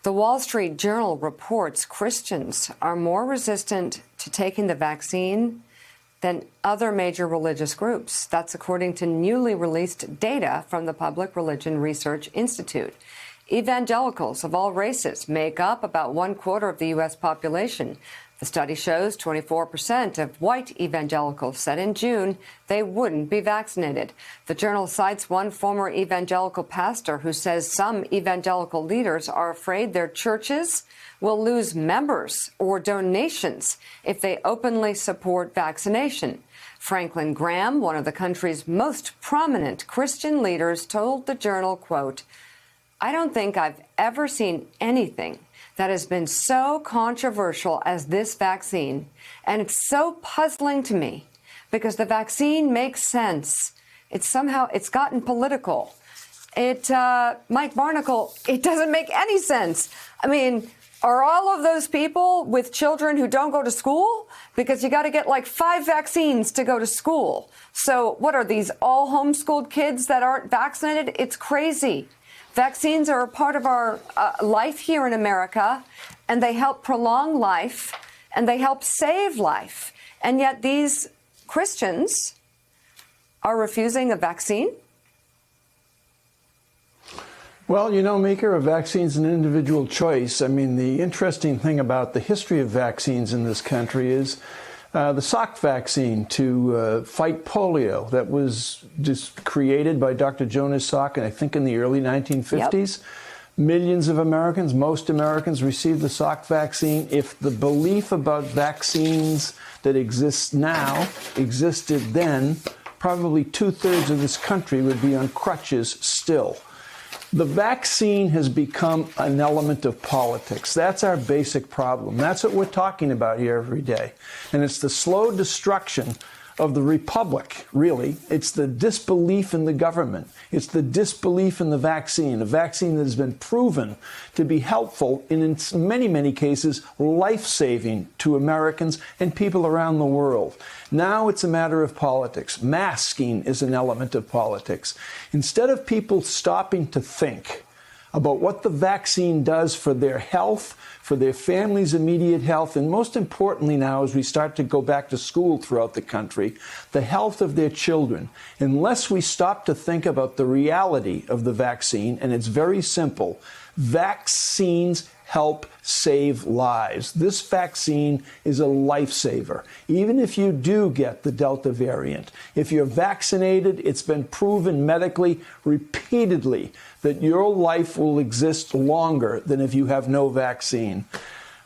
The Wall Street Journal reports Christians are more resistant to taking the vaccine than other major religious groups. That's according to newly released data from the Public Religion Research Institute. Evangelicals of all races make up about 1/4 of the U.S. population. The study shows 24% of white evangelicals said in June they wouldn't be vaccinated. The Journal cites one former evangelical pastor who says some evangelical leaders are afraid their churches will lose members or donations if they openly support vaccination. Franklin Graham, one of the country's most prominent Christian leaders, told the Journal, quote, "I don't think I've ever seen anything that has been so controversial as this vaccine. And it's so puzzling to me because the vaccine makes sense. It's gotten political. Mike Barnacle, it doesn't make any sense. I mean, are all of those people with children who don't go to school? Because you got to get like 5 vaccines to go to school. So what are these all homeschooled kids that aren't vaccinated? It's crazy. Vaccines are a part of our life here in America, and they help prolong life, and they help save life. And yet these Christians are refusing a vaccine? Well, you know, Meeker, a vaccine's an individual choice. I mean, the interesting thing about the history of vaccines in this country is the Salk vaccine to fight polio that was just created by Dr. Jonas Salk, and I think in the early 1950s. Yep. Millions of Americans, most Americans, received the Salk vaccine. If the belief about vaccines that exists now existed then, probably 2/3 of this country would be on crutches still. The vaccine has become an element of politics. That's our basic problem. That's what we're talking about here every day. And it's the slow destruction of the republic, really. It's the disbelief in the government. It's the disbelief in the vaccine, a vaccine that has been proven to be helpful and in many, many cases, life-saving to Americans and people around the world. Now it's a matter of politics. Masking is an element of politics. Instead of people stopping to think about what the vaccine does for their health, for their family's immediate health, and most importantly now as we start to go back to school throughout the country, the health of their children. Unless we stop to think about the reality of the vaccine, and it's very simple, vaccines help save lives. This vaccine is a lifesaver. Even if you do get the Delta variant, if you're vaccinated, it's been proven medically repeatedly that your life will exist longer than if you have no vaccine.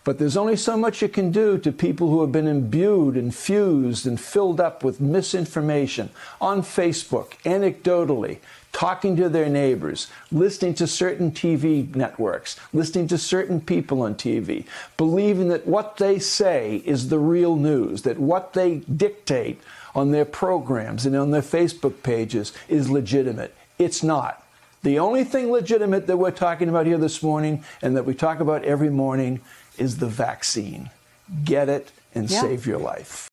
But there's only so much you can do to people who have been imbued, infused, and filled up with misinformation on Facebook, anecdotally, talking to their neighbors, listening to certain TV networks, listening to certain people on TV, believing that what they say is the real news, that what they dictate on their programs and on their Facebook pages is legitimate. It's not. The only thing legitimate that we're talking about here this morning and that we talk about every morning is the vaccine. Get it and save your life.